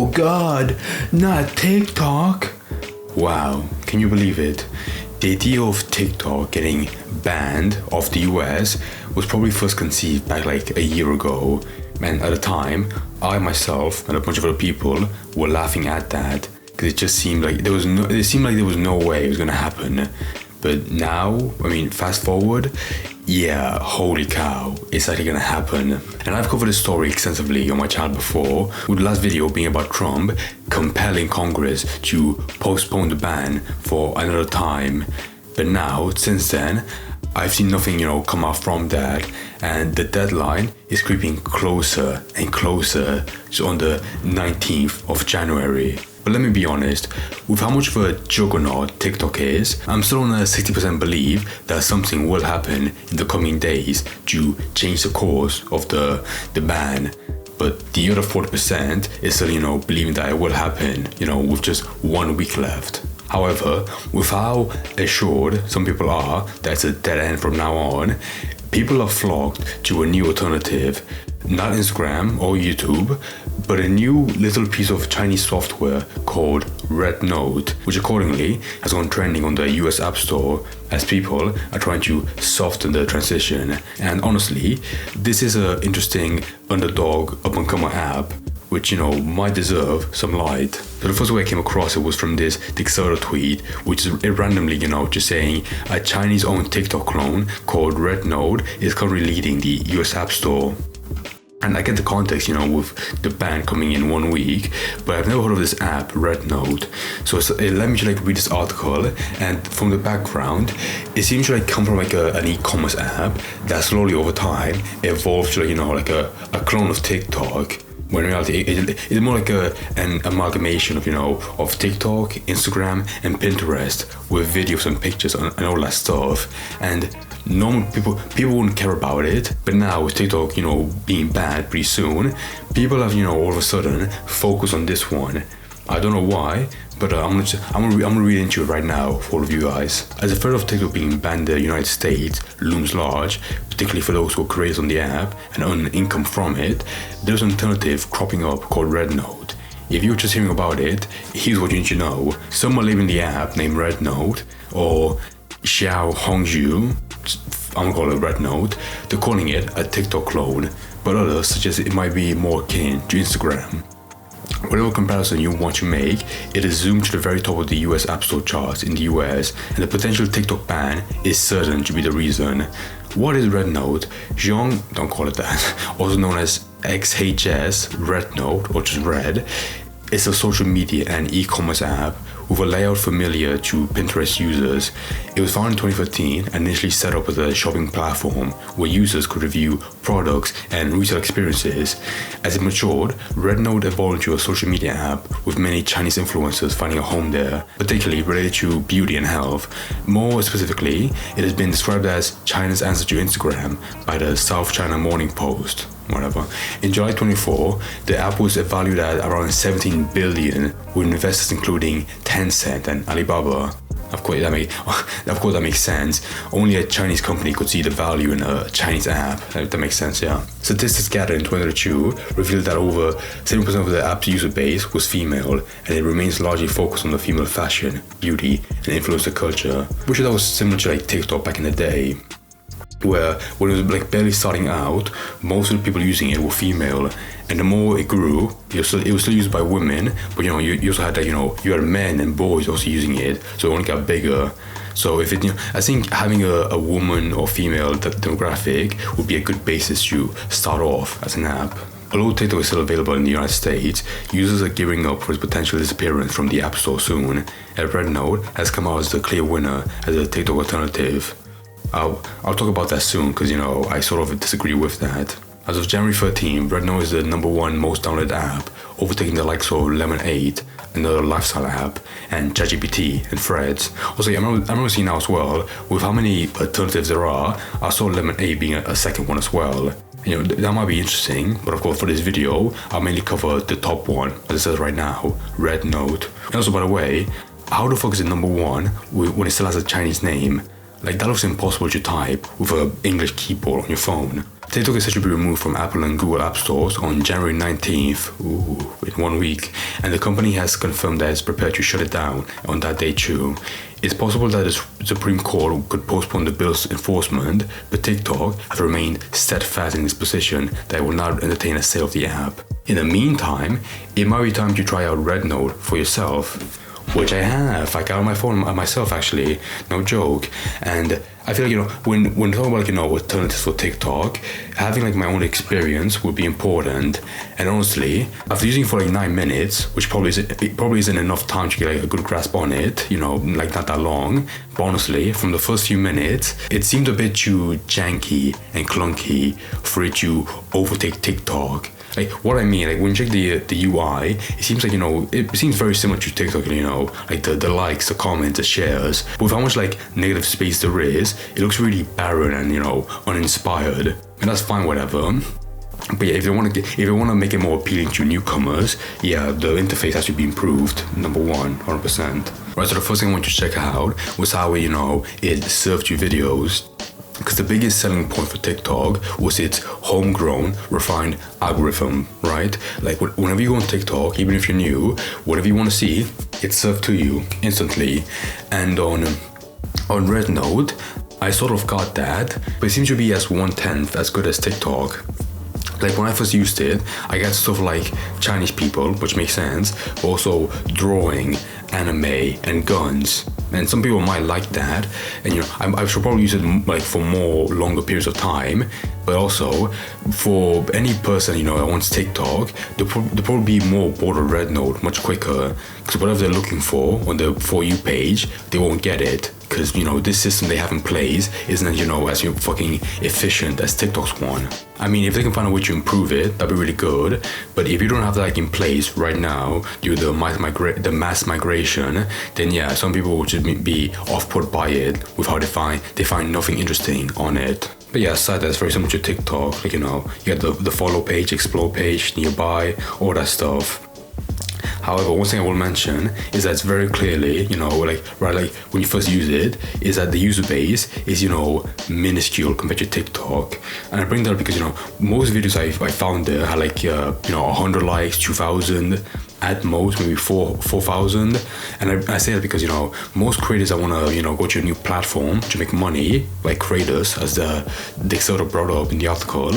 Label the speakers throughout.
Speaker 1: Oh God, not TikTok. Wow, can you believe it? The idea of TikTok getting banned off the US was probably first conceived back like a year ago. And at the time, I myself and a bunch of other people were laughing at that because it just seemed like there was no way it was gonna happen. But now, I mean, fast forward, yeah, holy cow, it's actually gonna happen. And I've covered this story extensively on my channel before, with the last video being about Trump compelling Congress to postpone the ban for another time. But now, since then, I've seen nothing, come out from that, and the deadline is creeping closer and closer, so on the 19th of January. But let me be honest, with how much of a juggernaut TikTok is, I'm still on a 60% belief that something will happen in the coming days to change the course of the ban. But the other 40% is still, believing that it will happen, with just 1 week left. However, with how assured some people are that it's a dead end from now on, people are flocked to a new alternative. Not Instagram or YouTube, but a new little piece of Chinese software called Rednote, which accordingly has gone trending on the US App Store as people are trying to soften the transition. And honestly, this is an interesting underdog up-and-comer app which, might deserve some light. So the first way I came across it was from this Dixer tweet, which is randomly, just saying a Chinese-owned TikTok clone called Rednote is currently leading the US App Store. And I get the context, with the ban coming in 1 week, but I've never heard of this app, Rednote. So let me just read this article, and from the background, it seems to come from an e-commerce app that slowly over time evolved to a clone of TikTok. When in reality, it's more like an amalgamation of TikTok, Instagram, and Pinterest with videos and pictures and all that stuff. And normal people wouldn't care about it, but now with TikTok, being banned pretty soon, people have, all of a sudden focused on this one. I don't know why, but I'm gonna read into it right now for all of you guys. As the threat of TikTok being banned in the United States looms large, particularly for those who are creators on the app and earn income from it, there's an alternative cropping up called Rednote. If you're just hearing about it, here's what you need to know. Some are leaving the app named Rednote or Xiao Hongzhu, I'm gonna call it Rednote, they're calling it a TikTok clone, but others suggest it might be more akin to Instagram. Whatever comparison you want to make, it is zoomed to the very top of the US App Store charts in the US, and the potential TikTok ban is certain to be the reason. What is Rednote? Zhong, don't call it that, also known as XHS Rednote, or just Red, is a social media and e-commerce app with a layout familiar to Pinterest users. It was founded in 2013 and initially set up as a shopping platform where users could review products and retail experiences. As it matured, Rednote evolved into a social media app with many Chinese influencers finding a home there, particularly related to beauty and health. More specifically, it has been described as China's answer to Instagram by the South China Morning Post. Whatever. In July 24, the app was valued at around 17 billion, with investors including Tencent and Alibaba. Of course, that makes sense. Only a Chinese company could see the value in a Chinese app. That makes sense, yeah. Statistics gathered in 2022 revealed that over 70% of the app's user base was female, and it remains largely focused on the female fashion, beauty, and influencer culture, which was similar to TikTok back in the day, where when it was barely starting out, most of the people using it were female, and the more it grew, it was still used by women, but you also had you had men and boys also using it, so it only got bigger. So I think having a woman or female demographic would be a good basis to start off as an app. Although TikTok is still available in the United States, users are gearing up for its potential disappearance from the App Store soon, and Rednote has come out as the clear winner as a TikTok alternative. I'll talk about that soon because, I sort of disagree with that. As of January 13, Rednote is the #1 most downloaded app, overtaking the likes of Lemonade, another lifestyle app, and ChatGPT and Threads. Also, I remember seeing now as well, with how many alternatives there are, I saw Lemonade being a second one as well. That might be interesting, but of course for this video, I'll mainly cover the top one, as it says right now, Rednote. And also, by the way, how the fuck is it #1 when it still has a Chinese name? That looks impossible to type with an English keyboard on your phone. TikTok is set to be removed from Apple and Google App Stores on January 19th, in 1 week, and the company has confirmed that it's prepared to shut it down on that day too. It's possible that the Supreme Court could postpone the bill's enforcement, but TikTok has remained steadfast in its position that it will not entertain a sale of the app. In the meantime, it might be time to try out Rednote for yourself, which I have. I got on my phone myself, actually, no joke. And I feel like, when talking about, alternatives for TikTok, having like my own experience would be important. And honestly, after using it for like 9 minutes, which probably isn't enough time to get like a good grasp on it, like not that long. But honestly, from the first few minutes, it seemed a bit too janky and clunky for it to overtake TikTok. Like, what I mean, like, when you check the UI, it seems like, it seems very similar to TikTok, like the likes, the comments, the shares. But with how much, like, negative space there is, it looks really barren and, uninspired. And that's fine, whatever. But yeah, if you want to make it more appealing to newcomers, yeah, the interface has to be improved, number one, 100%. Right, so the first thing I want you to check out was how, it served you videos. Because the biggest selling point for TikTok was its homegrown, refined algorithm, right? Like, whenever you go on TikTok, even if you're new, whatever you want to see, it's served to you instantly. And on Rednote, I sort of got that, but it seems to be as 1/10 as good as TikTok. Like, when I first used it, I got stuff like Chinese people, which makes sense, but also drawing, anime, and guns. And some people might like that, and I should probably use it like for more longer periods of time. But also, for any person that wants TikTok, they'll probably be more bored of Rednote much quicker, because whatever they're looking for on the For You page, they won't get it. Because this system they have in place isn't as fucking efficient as TikTok's one. I mean, if they can find a way to improve it, that'd be really good. But if you don't have that in place right now due to the mass migration, then yeah, some people will just be off-put by it with how they find nothing interesting on it. But yeah, aside that, it's very similar to TikTok. Like, you get the follow page, explore page, nearby, all that stuff. However, one thing I will mention is that it's very clearly, like when you first use it, is that the user base is, minuscule compared to TikTok. And I bring that up because, most videos I found there had like, 100 likes, 2,000, at most maybe 4,000. And I say that because, most creators that want to, go to a new platform to make money, like creators, as they sort of brought up in the article,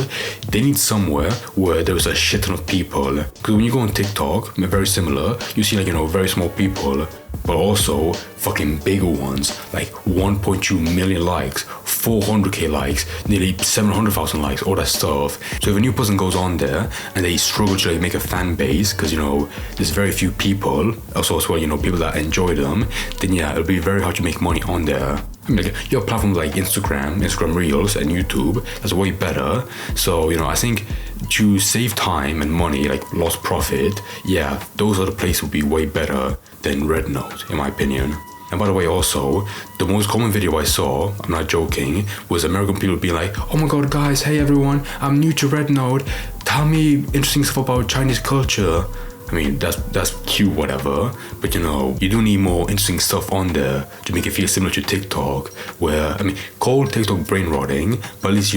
Speaker 1: they need somewhere where there's a shit ton of people. Because when you go on TikTok, very similar, you see like, very small people, but also fucking bigger ones, like 1.2 million likes, 400k likes, nearly 700,000 likes, all that stuff. So if a new person goes on there and they struggle to like make a fan base, because there's very few people, also as well, people that enjoy them, then yeah, it'll be very hard to make money on there. I mean, like, you have platforms like Instagram Reels, and YouTube. That's way better. So, I think to save time and money, like lost profit, yeah, those are the places would be way better than Rednote, in my opinion. And by the way, also, the most common video I saw, I'm not joking, was American people being like, "Oh my god, guys, hey everyone, I'm new to Rednote. Tell me interesting stuff about Chinese culture." I mean, that's cute, whatever, but you do need more interesting stuff on there to make it feel similar to TikTok, where, call TikTok brain rotting, but at least,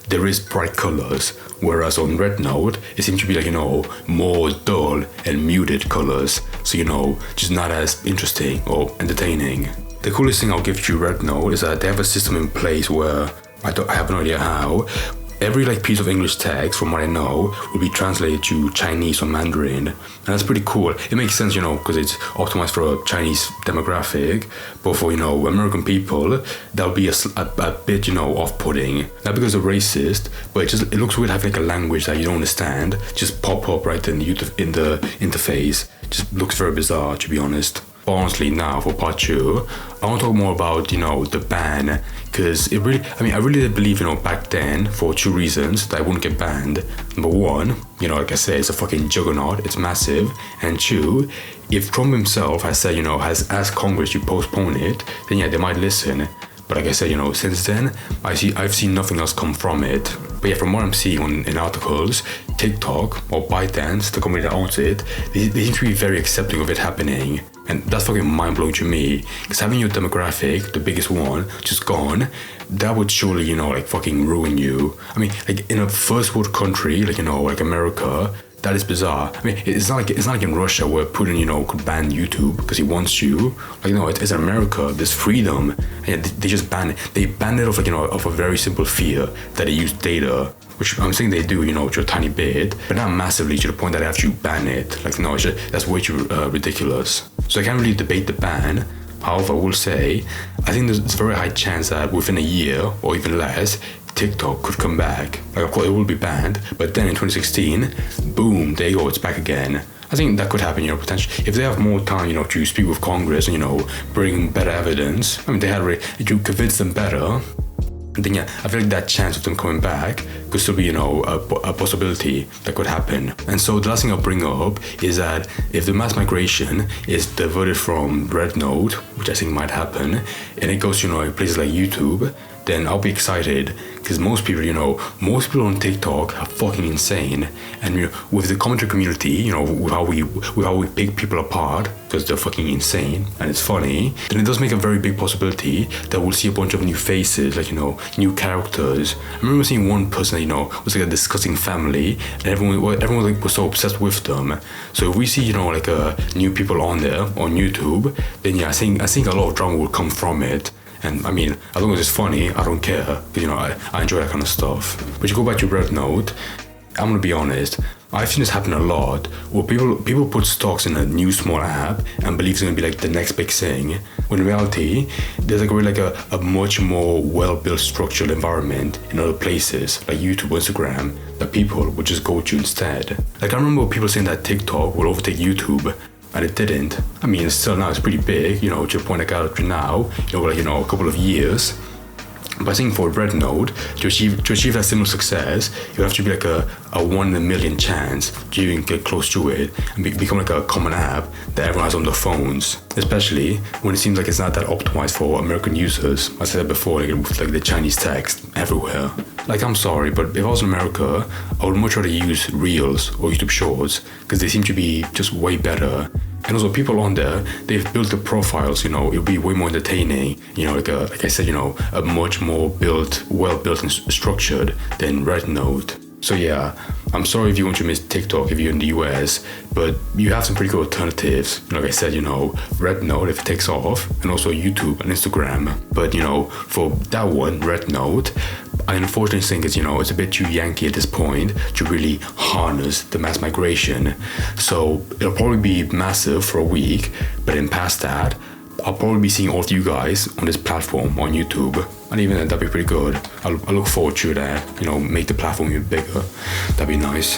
Speaker 1: there is bright colors, whereas on Rednote, it seems to be like, more dull and muted colors, so, just not as interesting or entertaining. The coolest thing I'll give to Rednote is that they have a system in place where, I have no idea how, every like piece of English text, from what I know, will be translated to Chinese or Mandarin, and that's pretty cool. It makes sense, because it's optimized for a Chinese demographic, but for American people, that'll be a bit off-putting. Not because they're racist, but it looks weird having like a language that you don't understand just pop up right in the interface. Just looks very bizarre, to be honest. But honestly, now for part 2, I want to talk more about, the ban, because I really did believe, back then, for 2 reasons, that I wouldn't get banned. Number 1, like I said, it's a fucking juggernaut, it's massive. And 2, if Trump himself has said, has asked Congress to postpone it, then yeah, they might listen. But like I said, since then, I've seen nothing else come from it. But yeah, from what I'm seeing in articles, TikTok, or ByteDance, the company that owns it, they seem to be very accepting of it happening. And that's fucking mind-blowing to me. Because having your demographic, the biggest one, just gone, that would surely, like fucking ruin you. Like in a first world country, like, like America, that is bizarre. I mean, it's not like in Russia where Putin, could ban YouTube because he wants you. Like, no, it's in America. There's freedom, and they just ban it. They ban it of a very simple fear that they use data, which I'm saying they do, to a tiny bit, but not massively to the point that they actually ban it. Like, no, that's way too ridiculous. So I can't really debate the ban. However, I will say, I think there's a very high chance that within a year or even less, TikTok could come back. Like, of course, it will be banned, but then in 2016, boom, there you go, it's back again. I think that could happen, potentially. If they have more time, to speak with Congress and, bring better evidence, I mean, if you convince them better, then yeah, I feel like that chance of them coming back could still be, a possibility that could happen. And so the last thing I'll bring up is that if the mass migration is diverted from Rednote, which I think might happen, and it goes to, places like YouTube, then I'll be excited because most people on TikTok are fucking insane. And with the commentary community, with how we pick people apart because they're fucking insane and it's funny, then it does make a very big possibility that we'll see a bunch of new faces, like new characters. I remember seeing one person that was like a disgusting family, and everyone was so obsessed with them. So if we see new people on there on YouTube, then yeah, I think a lot of drama will come from it. And I mean, as long as it's funny, I don't care, because I enjoy that kind of stuff. But you go back to Rednote, I'm gonna be honest, I've seen this happen a lot, where people put stocks in a new small app and believe it's gonna be like the next big thing, when in reality, there's a much more well-built structural environment in other places, like YouTube or Instagram, that people would just go to instead. Like, I remember people saying that TikTok will overtake YouTube, and it didn't. I mean, still now it's pretty big, to a point I got up to now, a couple of years. But I think for Rednote, to achieve that similar success, you have to be like a 1 in a million chance to even get close to it and become like a common app that everyone has on their phones. Especially when it seems like it's not that optimized for American users. I said that before, with the Chinese text everywhere. Like, I'm sorry, but if I was in America, I would much rather use Reels or YouTube Shorts because they seem to be just way better. And also, people on there, they've built the profiles, it'll be way more entertaining, like I said, a much more well-built and structured than Rednote. So yeah, I'm sorry if you want to miss TikTok if you're in the US, but you have some pretty good alternatives. Like I said, Rednote if it takes off, and also YouTube and Instagram. But, for that one, Rednote, I unfortunately think it's a bit too Yankee at this point to really harness the mass migration. So it'll probably be massive for a week, but then past that, I'll probably be seeing all of you guys on this platform on YouTube. And even then, that'd be pretty good. I look forward to that, make the platform even bigger. That'd be nice.